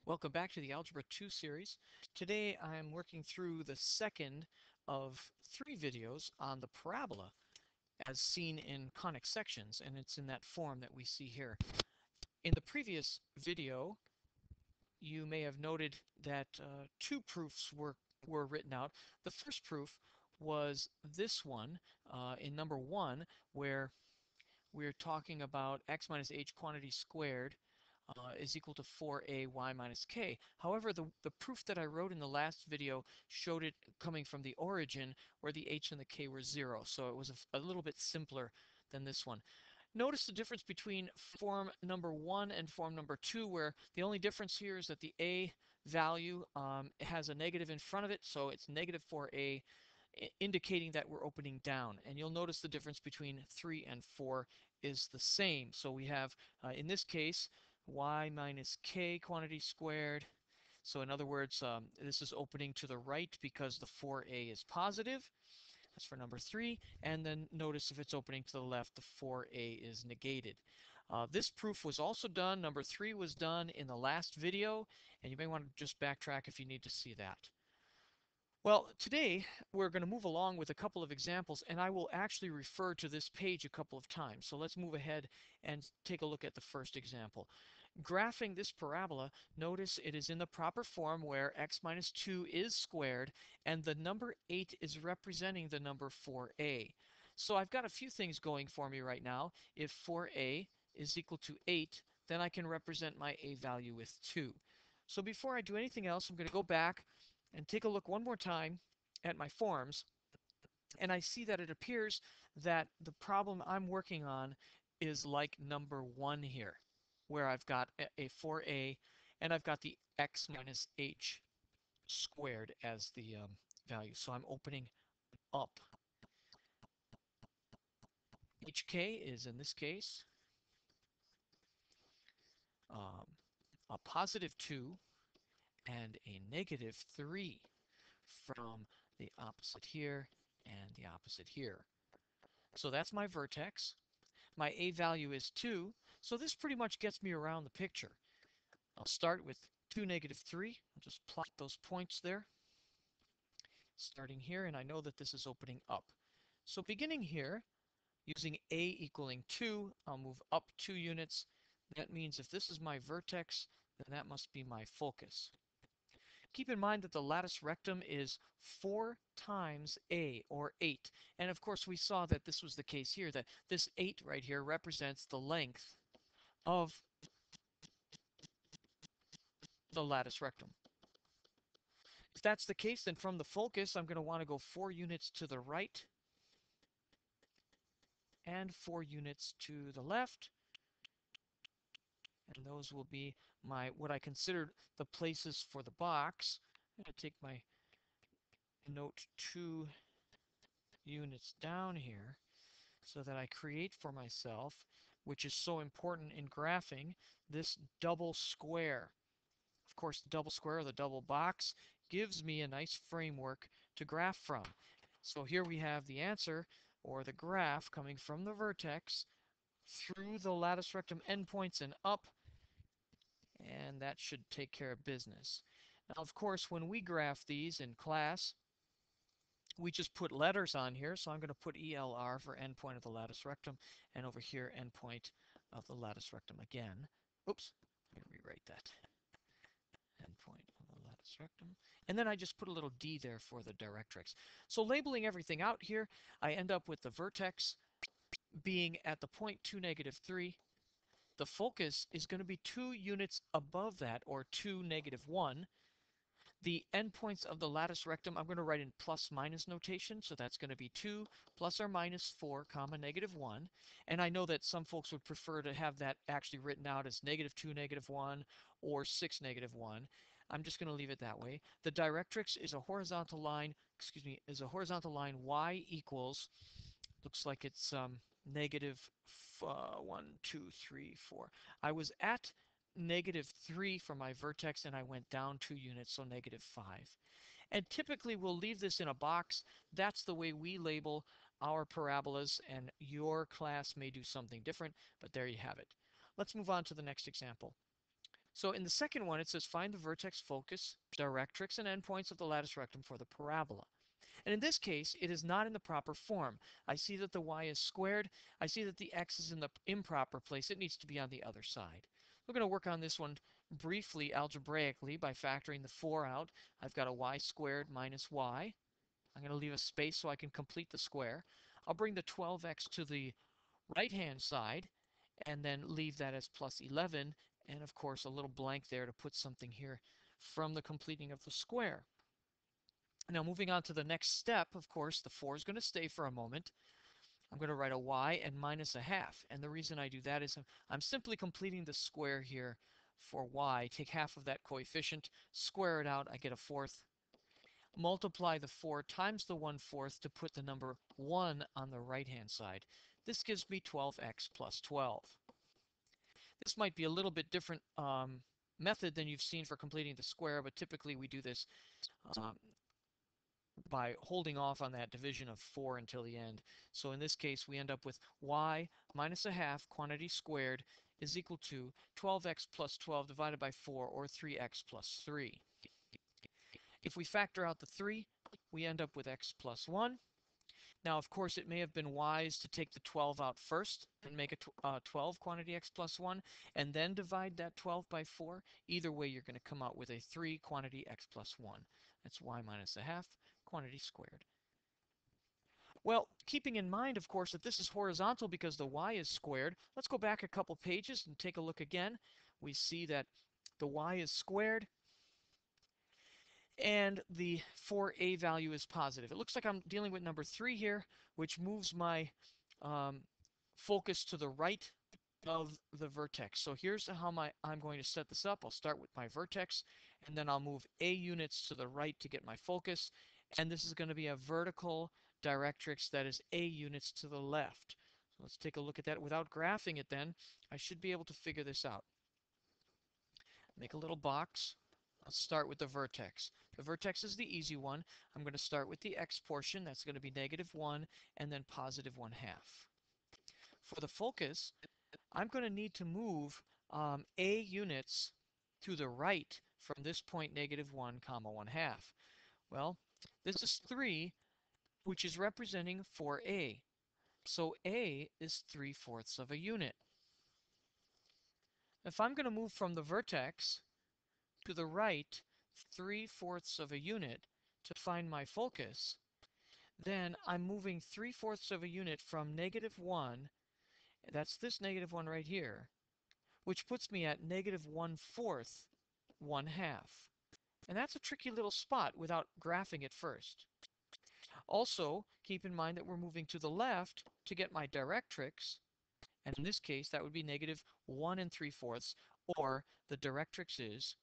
Welcome back to the Algebra 2 series. Today I'm working through the second of 3 videos on the parabola as seen in conic sections, and it's in that form that we see here. In the previous video, you may have noted that 2 proofs were written out. The first proof was this one in number 1, where we're talking about x minus h quantity squared is equal to 4a y minus k. However, the proof that I wrote in the last video showed it coming from the origin where the h and the k were 0. So it was a little bit simpler than this one. Notice the difference between form number 1 and form number 2, where the only difference here is that the a value has a negative in front of it, so it's negative 4a, indicating that we're opening down. And you'll notice the difference between 3 and 4 is the same. So we have, in this case, y minus k quantity squared. So in other words, this is opening to the right because the 4a is positive. That's for number 3. And then notice if it's opening to the left, the 4a is negated. This proof was also done. Number 3 was done in the last video, and you may want to just backtrack if you need to see that. Well, today we're going to move along with a couple of examples, and I will actually refer to this page a couple of times. So let's move ahead and take a look at the first example. Graphing this parabola, notice it is in the proper form where x minus 2 is squared, and the number 8 is representing the number 4a. So I've got a few things going for me right now. If 4a is equal to 8, then I can represent my a value with 2. So before I do anything else, I'm going to go back and take a look one more time at my forms, and I see that it appears that the problem I'm working on is like number 1 here, where I've got a 4a and I've got the x minus h squared as the value. So I'm opening up. hk is, in this case, um, a positive 2 and a negative 3 from the opposite here and the opposite here. So that's my vertex. My a value is 2, so this pretty much gets me around the picture. I'll start with 2, negative 3. I'll just plot those points there, starting here, and I know that this is opening up. So beginning here, using a equaling 2, I'll move up 2 units. That means if this is my vertex, then that must be my focus. Keep in mind that the lattice rectum is 4 times a, or 8. And of course, we saw that this was the case here, that this 8 right here represents the length of the lattice rectum. If that's the case, then from the focus, I'm going to want to go 4 units to the right and 4 units to the left. And those will be my what I considered the places for the box. I'm going to take my note 2 units down here so that I create for myself, which is so important in graphing, this double square. Of course, the double square or the double box gives me a nice framework to graph from. So here we have the answer, or the graph, coming from the vertex through the lattice rectum endpoints and up, and that should take care of business. Now, of course, when we graph these in class, we just put letters on here, so I'm going to put ELR for endpoint of the lattice rectum, and over here, endpoint of the lattice rectum again. Oops, let me rewrite that. Endpoint of the lattice rectum. And then I just put a little D there for the directrix. So labeling everything out here, I end up with the vertex being at the point 2, negative 3. The focus is going to be 2 units above that, or 2, negative 1. The endpoints of the lattice rectum, I'm going to write in plus minus notation, so that's going to be 2 plus or minus 4 comma negative 1. And I know that some folks would prefer to have that actually written out as negative 2, negative 1, or 6, negative 1. I'm just going to leave it that way. The directrix is a horizontal line, is a horizontal line y equals, looks like it's negative 1, 2, 3, 4. I was at negative 3 for my vertex, and I went down 2 units, so negative 5. And typically we'll leave this in a box. That's the way we label our parabolas, and your class may do something different, but there you have it. Let's move on to the next example. So in the second one, it says find the vertex, focus, directrix, and endpoints of the lattice rectum for the parabola. And in this case, it is not in the proper form. I see that the y is squared. I see that the x is in the improper place. It needs to be on the other side. We're going to work on this one briefly algebraically by factoring the 4 out. I've got a y squared minus y. I'm going to leave a space so I can complete the square. I'll bring the 12x to the right-hand side and then leave that as plus 11. And of course, a little blank there to put something here from the completing of the square. Now moving on to the next step, of course, the 4 is going to stay for a moment. I'm going to write a y and minus a half. And the reason I do that is I'm simply completing the square here for y. Take half of that coefficient, square it out, I get a fourth. Multiply the 4 times the 1/4 to put the number 1 on the right-hand side. This gives me 12x plus 12. This might be a little bit different method than you've seen for completing the square, but typically we do this um, by holding off on that division of 4 until the end. So in this case, we end up with y minus a half quantity squared is equal to 12x plus 12 divided by 4, or 3x plus 3. If we factor out the 3, we end up with x plus 1. Now, of course, it may have been wise to take the 12 out first and make a 12 quantity x plus 1, and then divide that 12 by 4. Either way, you're going to come out with a 3 quantity x plus 1. That's y minus a half quantity squared. Well, keeping in mind, of course, that this is horizontal because the y is squared, let's go back a couple pages and take a look again. We see that the y is squared and the 4a value is positive. It looks like I'm dealing with number 3 here, which moves my um, focus to the right of the vertex. So here's how I'm going to set this up. I'll start with my vertex, and then I'll move a units to the right to get my focus. And this is going to be a vertical directrix that is a units to the left. So let's take a look at that. Without graphing it then, I should be able to figure this out. Make a little box. Let's start with the vertex. The vertex is the easy one. I'm going to start with the x portion. That's going to be -1 and then positive 1/2. For the focus, I'm going to need to move a units to the right from this point -1 comma 1/2. Well, this is 3, which is representing 4a. So a is 3/4 of a unit. If I'm going to move from the vertex to the right 3/4 of a unit to find my focus, then I'm moving 3/4 of a unit from -1, that's this -1 right here, which puts me at -1/4, 1/2. And that's a tricky little spot without graphing it first. Also, keep in mind that we're moving to the left to get my directrix, and in this case, that would be -1 3/4, or the directrix is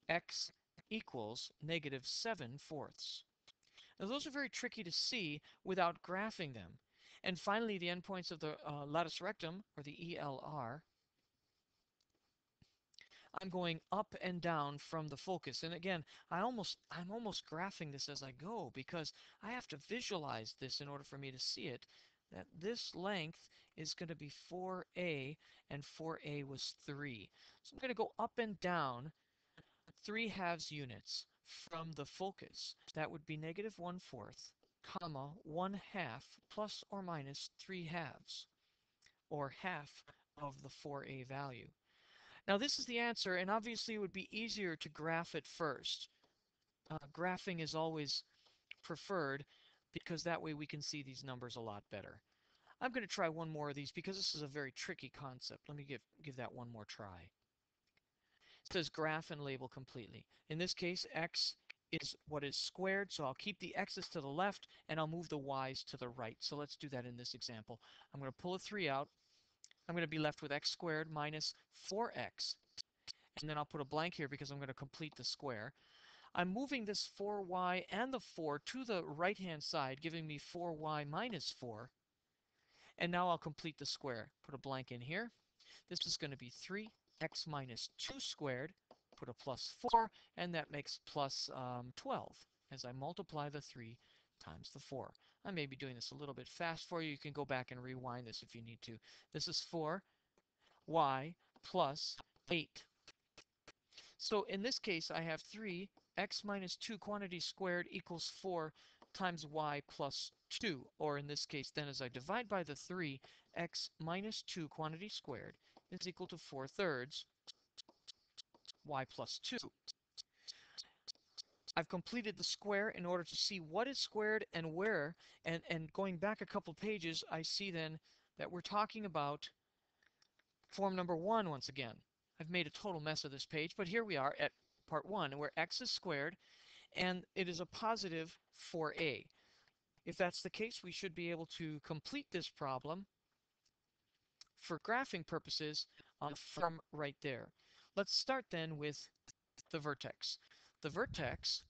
x equals -7/4. Now, those are very tricky to see without graphing them. And finally, the endpoints of the lattice rectum, or the ELR, I'm going up and down from the focus. And again, I'm almost graphing this as I go because I have to visualize this in order for me to see it. That this length is going to be 4a, and 4a was 3. So I'm going to go up and down 3/2 units from the focus. That would be -1/4, comma 1/2 plus or minus 3/2, or half of the 4a value. Now this is the answer, and obviously it would be easier to graph it first. Graphing is always preferred because that way we can see these numbers a lot better. I'm going to try one more of these because this is a very tricky concept. Let me give that one more try. It says graph and label completely. In this case, x is what is squared, so I'll keep the x's to the left and I'll move the y's to the right. So let's do that in this example. I'm going to pull a 3 out. I'm going to be left with x squared minus 4x. And then I'll put a blank here because I'm going to complete the square. I'm moving this 4y and the 4 to the right-hand side, giving me 4y minus 4. And now I'll complete the square. Put a blank in here. This is going to be 3x minus 2 squared. Put a plus 4, and that makes plus 12 as I multiply the 3 times the 4. I may be doing this a little bit fast for you. You can go back and rewind this if you need to. This is 4y plus 8. So in this case, I have 3x minus 2 quantity squared equals 4 times y plus 2. Or in this case, then, as I divide by the 3, x minus 2 quantity squared is equal to 4/3 y plus 2. I've completed the square in order to see what is squared and where. And going back a couple pages, I see then that we're talking about form number 1 once again. I've made a total mess of this page, but here we are at part 1, where x is squared, and it is a positive 4a. If that's the case, we should be able to complete this problem for graphing purposes on the form right there. Let's start then with the vertex. The vertex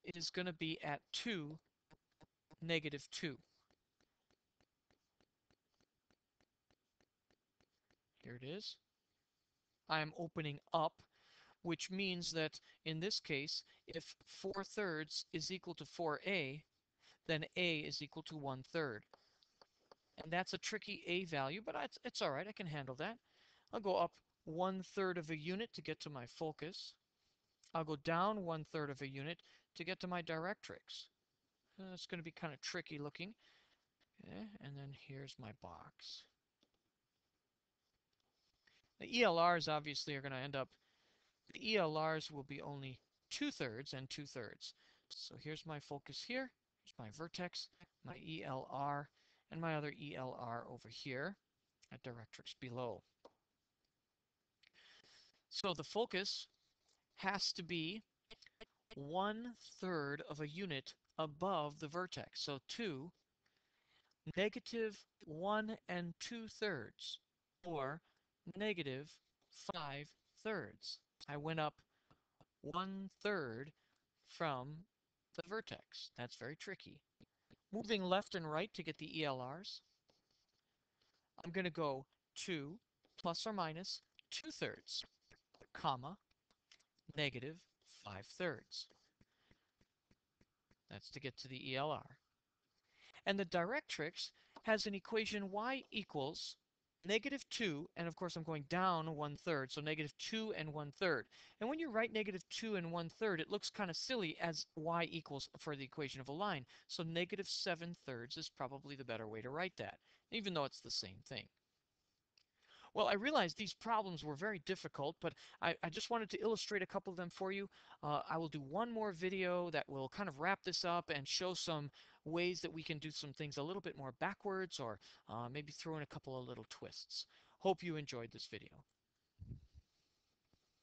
is going to be at 2, -2. Here it is. I am opening up, which means that in this case, if 4/3 is equal to 4a, then a is equal to 1/3. And that's a tricky a value, but it's all right. I can handle that. I'll go up 1/3 of a unit to get to my focus. I'll go down 1/3 of a unit to get to my directrix. It's going to be kind of tricky looking. Okay, and then here's my box. The ELRs obviously are going to end up, the ELRs will be only 2/3 and 2/3. So here's my focus here. Here's my vertex, my ELR, and my other ELR over here at directrix below. So the focus has to be 1/3 of a unit above the vertex. So 2, -1 2/3, or -5/3. I went up 1/3 from the vertex. That's very tricky. Moving left and right to get the ELRs, I'm going to go 2 ± 2/3, comma, -5/3. That's to get to the ELR. And the directrix has an equation y equals -2, and of course I'm going down 1/3, so -2 and 1/3. And when you write -2 and 1/3, it looks kind of silly as y equals for the equation of a line. So -7/3 is probably the better way to write that, even though it's the same thing. Well, I realize these problems were very difficult, but I just wanted to illustrate a couple of them for you. I will do one more video that will kind of wrap this up and show some ways that we can do some things a little bit more backwards, or maybe throw in a couple of little twists. Hope you enjoyed this video.